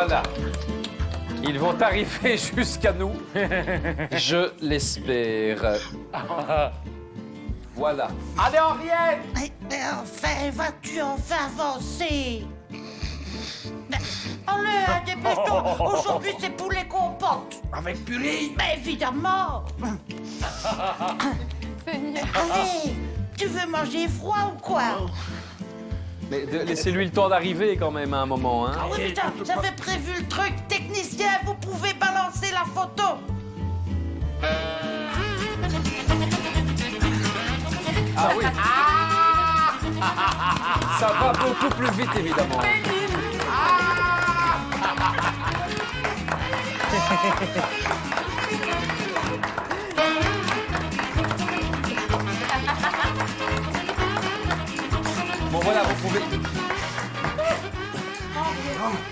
Voilà. Ils vont arriver jusqu'à nous. Je l'espère. Voilà. Allez, Henriette! Mais enfin, vas-tu enfin avancer? Mais, allez, dépêche-toi. Aujourd'hui, c'est poulet compote. Avec purée? Mais évidemment. Allez, tu veux manger froid ou quoi? Mais laissez-lui le temps d'arriver quand même à un moment, hein. Ah oui, putain, j'avais prévu le truc. Technicien, vous pouvez balancer la photo. Ah oui. Ça va beaucoup plus vite, évidemment. Bon, voilà, vous pouvez...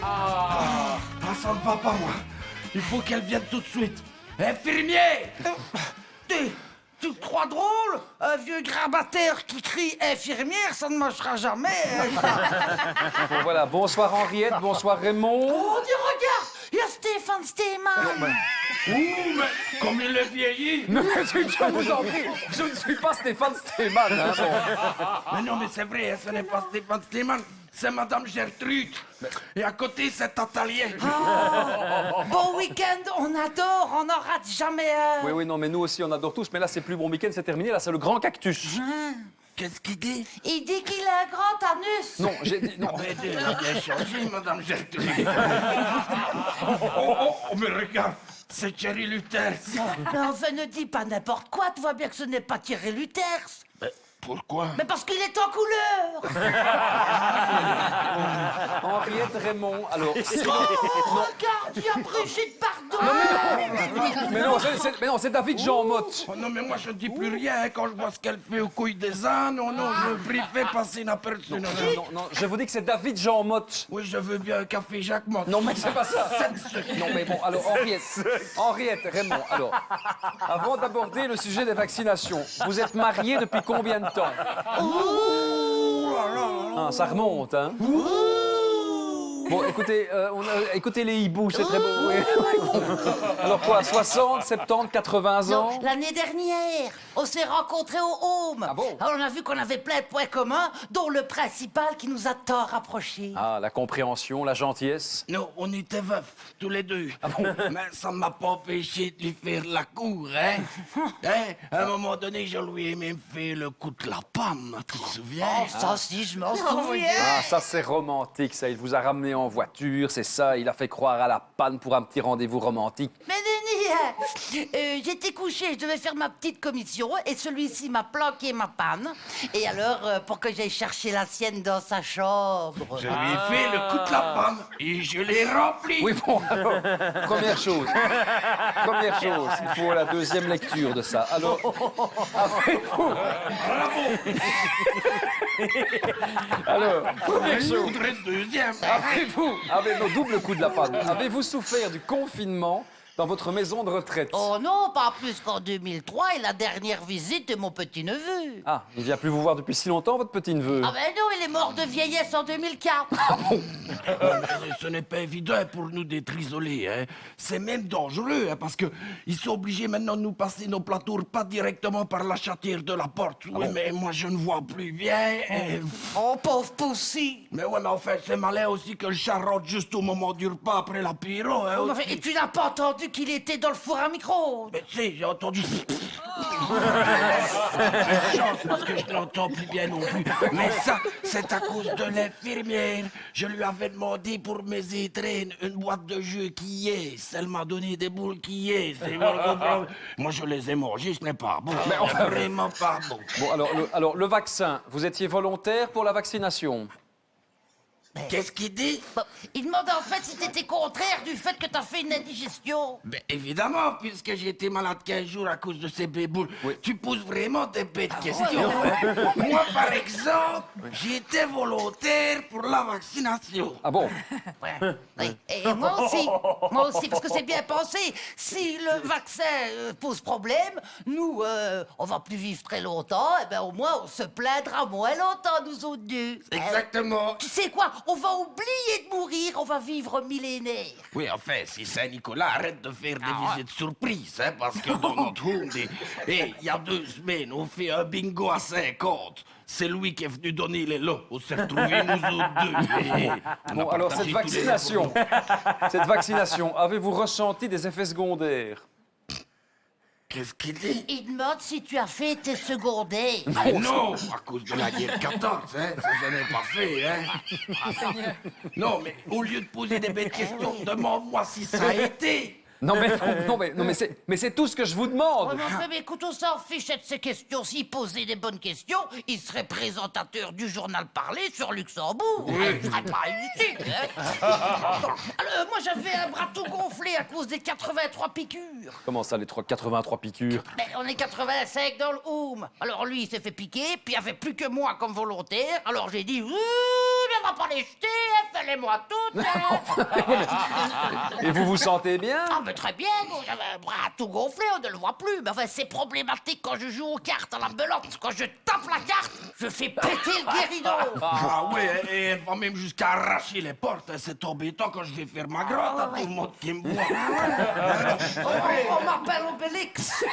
Ah, ça ne va pas, moi. Il faut qu'elle vienne tout de suite. Infirmier! Tu te crois drôle? Un vieux grabataire qui crie infirmière, ça ne marchera jamais. Bon, voilà, bonsoir Henriette, bonsoir Raymond. Oh, dis, regarde, il y a Stéphane Stéman. Ouh, mais comme il est vieilli! Mais je vous en prie, je ne suis pas Stéphane Stéman, hein, bon. Mais non, mais c'est vrai, hein, ce n'est pas Stéphane Stéman, c'est Madame Gertrude. Et à côté, c'est Atalier. Bon week-end, on adore, on n'en rate jamais un. Oui, non, mais nous aussi, on adore tous, mais là, c'est plus bon week-end, c'est terminé, là, c'est le grand cactus. Qu'est-ce qu'il dit? Il dit qu'il a un grand anus. Non, j'ai dit... Non, Mais elle a bien changé, Madame Gertrude. Mais regarde, c'est Thierry Luther. Mais enfin, ne dis pas n'importe quoi, tu vois bien que ce n'est pas Thierry Luters. Mais pourquoi? Mais parce qu'il est en couleur. Henriette, Raymond, alors... Oh, regarde, il y a Brigitte Bardot. Mais non, c'est David Jean Motte. Oh non, mais moi, je ne dis plus rien hein, quand je vois ce qu'elle fait aux couilles des ânes. Non, je préfère passer inaperçu. Non, je vous dis que c'est David Jean Motte. Oui, je veux bien un café Jacques Motte. Non, mais c'est pas ça. 7 secondes. Non, mais bon, alors, Henriette, Raymond, alors, avant d'aborder le sujet des vaccinations, vous êtes mariés depuis combien de temps? Ah, ça remonte, hein? Bon, écoutez, écoutez les hiboux, c'est très beau. Oui. Alors quoi, 60, 70, 80 ans? Non, l'année dernière, on s'est rencontrés au Home. Ah bon? Alors, on a vu qu'on avait plein de points communs, dont le principal qui nous a tant rapprochés. Ah, la compréhension, la gentillesse. Non, on était veufs, tous les deux. Mais ça ne m'a pas empêché de lui faire la cour, hein? À un moment donné, je lui ai même fait le coup de la pomme, tu te souviens? Oh, ça si, je m'en souviens. Ah, ça c'est romantique, ça. Il vous a ramené en voiture, c'est ça. Il a fait croire à la panne pour un petit rendez-vous romantique. Mais Denis, j'étais couché, je devais faire ma petite commission et celui-ci m'a planqué ma panne. Et alors, pour que j'aille chercher la sienne dans sa chambre. Je lui ai fait le coup de la pomme et je l'ai rempli. Oui, bon, alors, première chose, il faut la deuxième lecture de ça. Alors, avez-vous... Alors, première Je chose, voudrais le deuxième. avez-vous, double coup de la panne, avez-vous souffert du confinement dans votre maison de retraite? Oh non, pas plus qu'en 2003 et la dernière visite de mon petit-neveu. Ah, il vient plus vous voir depuis si longtemps, votre petit-neveu? Ah ben non, il est mort de vieillesse en 2004. Mais ce n'est pas évident pour nous d'être isolés. Hein. C'est même dangereux, hein, parce qu'ils sont obligés maintenant de nous passer nos plateaux pas directement par la chatière de la porte. Oui, mais moi, je ne vois plus bien. Oh, pauvre Poussy. Mais ouais, mais en fait, c'est malin aussi que le chat rentre juste au moment du repas après l'apéro. Hein, Oh, et tu n'as pas entendu qu'il était dans le four à micro-ondes? Mais tu sais, j'ai entendu... chance parce que je ne l'entends plus bien non plus. Mais ça, c'est à cause de l'infirmière. Je lui avais demandé pour mes étrennes une boîte de jeux qui est. Elle m'a donné des boules qui est. Moi, je les ai mangées, ce n'est pas bon. Mais vraiment pas bon. Bon, alors, le vaccin, vous étiez volontaire pour la vaccination? Qu'est-ce qu'il dit? Bon, il demandait en fait si t'étais contraire du fait que t'as fait une indigestion. Ben évidemment, puisque j'ai été malade 15 jours à cause de ces béboules. Oui. Tu poses vraiment des bêtes questions. Hein? Moi, par exemple, j'ai été volontaire pour la vaccination. Ah bon? Ouais. Oui. Et moi aussi, parce que c'est bien pensé. Si le vaccin pose problème, nous, on va plus vivre très longtemps, et ben au moins on se plaindra moins longtemps, nous autres deux. Exactement. Tu sais quoi? on va oublier de mourir, on va vivre millénaire. Oui, enfin, si Saint-Nicolas arrête de faire des visites surprises, hein, parce que dans notre home, il y a 2 semaines, on fait un bingo à 50. C'est lui qui est venu donner les lots. On s'est retrouvés, nous autres deux. On a Bon, alors partagé cette tous les vaccination, cette vaccination, avez-vous ressenti des effets secondaires? Qu'est-ce qu'il dit? Il demande si tu as fait tes secondaires. Mais non, à cause de la guerre 14, hein, ça je n'ai pas fait, hein. Non, mais au lieu de poser des bêtes questions, demande-moi si ça a été. Non mais c'est tout ce que je vous demande. Oh non, mais écoute, on s'en fichait de ces questions. S'il posait des bonnes questions, il serait présentateur du journal parlé sur Luxembourg. Il serait pas ici. Hein. Alors, moi, j'avais un bras tout gonflé à cause des 83 piqûres. Comment ça, les 83 piqûres? Mais on est 85 dans le home. Alors lui, il s'est fait piquer, puis il n'y avait plus que moi comme volontaire. Alors j'ai dit, ouh, ne va pas les jeter, fais-les-moi toutes. Et vous vous sentez bien? Ah, mais très bien, gros, j'avais un bras tout gonflé, on ne le voit plus. Mais enfin, c'est problématique quand je joue aux cartes à la belote. Quand je tape la carte, je fais péter le guéridon. Ah oui, et elle va même jusqu'à arracher les portes. C'est embêtant quand je vais faire ma grotte à tout le monde qui me voit. On m'appelle Obélix.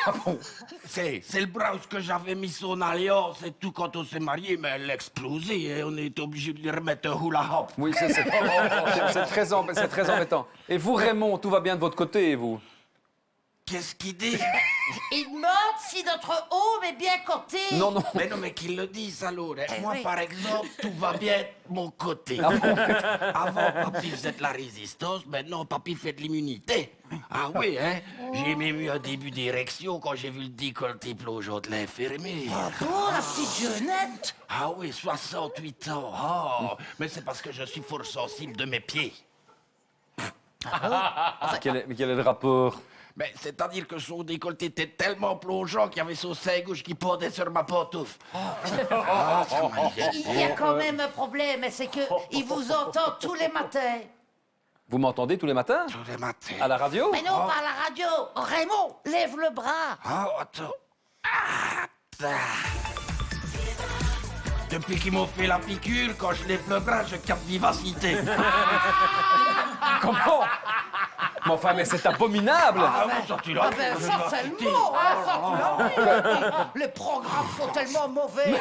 C'est le bras que j'avais mis son alliance et tout quand on s'est mariés, mais elle a explosé et on est obligé de lui remettre un hula hop. Oui, c'est très embêtant. Et vous, Raymond, tout va bien de votre côté, vous? Qu'est-ce qu'il dit? Il demande si notre home est bien coté. Non. Mais non, mais qu'il le dit, salaud. Hein. Moi, oui. par exemple, tout va bien de mon côté. Avant, papy faisait de la résistance, maintenant, papy fait de l'immunité. Ah oui, hein? J'ai même eu un début d'érection quand j'ai vu le décolleté plongeon de l'infirmier. Oh, la petite jeunette. Ah oui, 68 ans. Oh, mais c'est parce que je suis fort sensible de mes pieds. Mais quel est le rapport? Mais c'est-à-dire que son décolleté était tellement plongeant qu'il y avait son sein gauche qui pendait sur ma pantoufle. Il y a quand même un problème, c'est que il vous entend tous les matins. Vous m'entendez tous les matins? Tous les matins. À la radio? Mais non, pas à la radio. Raymond, lève le bras. Ah, attends. Attends. Depuis qu'ils m'ont fait la piqûre, quand je lève le bras, je capte vivacité. Comment? Mais enfin, mais c'est abominable! Ah oui, ça tu l'as Ah ben ça c'est le mot, hein, ça tu l'as dit. Les programmes sont tellement mauvais.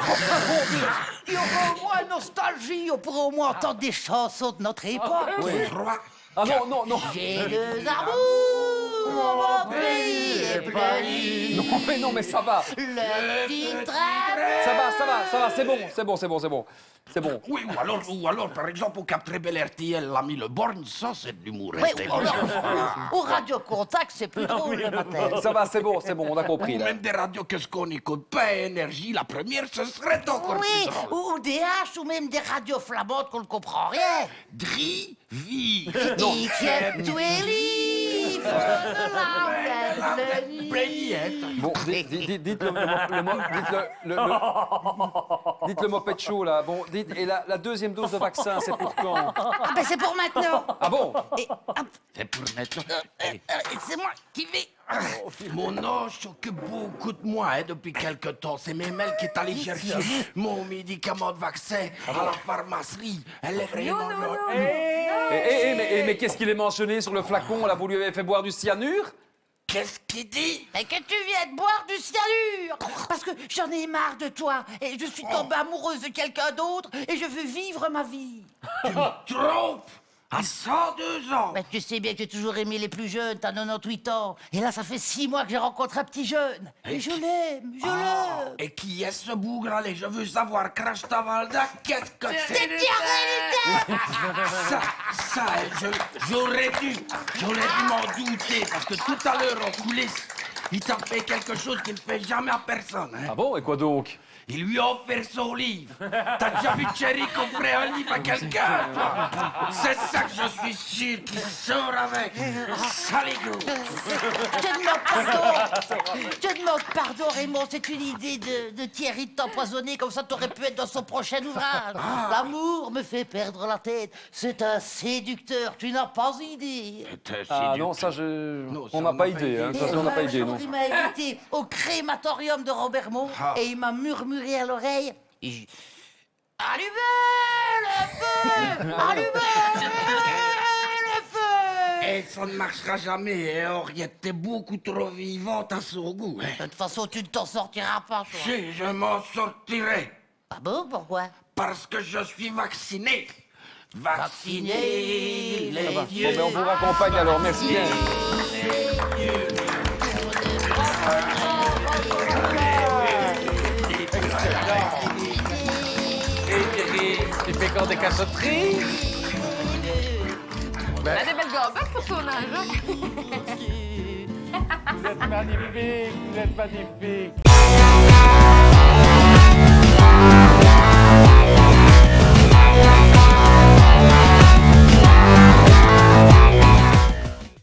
Il y aura au moins nostalgie, on pourrait au moins entendre des chansons de notre époque. Oui. 3. Ah non! J'ai deux amours, mon pays est plein. Non, mais ça va! Le petit train. Ça va, c'est bon. Oui, ou alors, par exemple, au Cap Trébel RTL l'a mis le borgne, ça c'est de l'humour Oui, intelligent. au Radio Contact, c'est plus drôle le matin. Ça va, c'est bon, on a compris, Ou là. même des radios que ce qu'on n'écoute pas, énergie, la première, ce serait encore Oui, plus drôle. ou des haches, ou même des radios flamandes qu'on ne comprend rien. Drivi. Ik heb twee lief, de laatste lief. Bon, dites le mot pecho, là. Bon, dites, et la deuxième dose de vaccin, c'est pour quand? Ah ben c'est pour maintenant. Ah bon? Et, hop, C'est pour maintenant. c'est moi qui vais. Mon âge s'occupe beaucoup de moi hein, depuis quelque temps. C'est même elle qui est allée chercher mon médicament de vaccin à la pharmacie. Elle est vraiment Mais qu'est-ce qu'il est mentionné sur le flacon, là? Vous lui avez fait boire du cyanure? Qu'est-ce qu'il dit? Mais que tu viens de boire du cyanure. Parce que j'en ai marre de toi. Et je suis tombée amoureuse de quelqu'un d'autre et je veux vivre ma vie. Tu me trompes! À 102 ans! Mais tu sais bien que j'ai toujours aimé les plus jeunes, t'as 98 ans. Et là, ça fait 6 mois que j'ai rencontré un petit jeune. Et je l'aime, je l'aime. Et qui est ce bougre? Allez, je veux savoir, Crash Tavalda, qu'est-ce que c'est? C'est Thierry. Ça, j'aurais dû m'en douter, parce que tout à l'heure, en coulisses, il t'a fait quelque chose qu'il ne fait jamais à personne. Hein? Ah bon, et quoi donc? Il lui a offert son livre. T'as déjà vu Thierry offrir un livre à quelqu'un, toi? C'est ça que je suis sûr qu'il sort avec. Saligo. Je te demande pardon. Je te demande pardon, Raymond. C'est une idée de Thierry de t'empoisonner. Comme ça, t'aurais pu être dans son prochain ouvrage. L'amour me fait perdre la tête. C'est un séducteur. Tu n'as pas idée. Ah non, ça, on n'a pas idée, hein. Ça, on n'a pas idée, non. Il m'a invité au crématorium de Robermont et il m'a murmuré à l'oreille. Allumez le feu. Allumez le feu. Et ça ne marchera jamais, hein, Henriette. T'es beaucoup trop vivante à son goût. Hein. De toute façon, tu ne t'en sortiras pas, toi. Si, je m'en sortirai. Ah bon, pourquoi? Parce que je suis vacciné. Vacciné, Vacciné, les Bon, vieux. ben, on vous raccompagne alors, merci bien. Tu fais encore des cachotteries? Elle a des belles gambettes pour son âge. Vous êtes magnifique, vous êtes magnifique.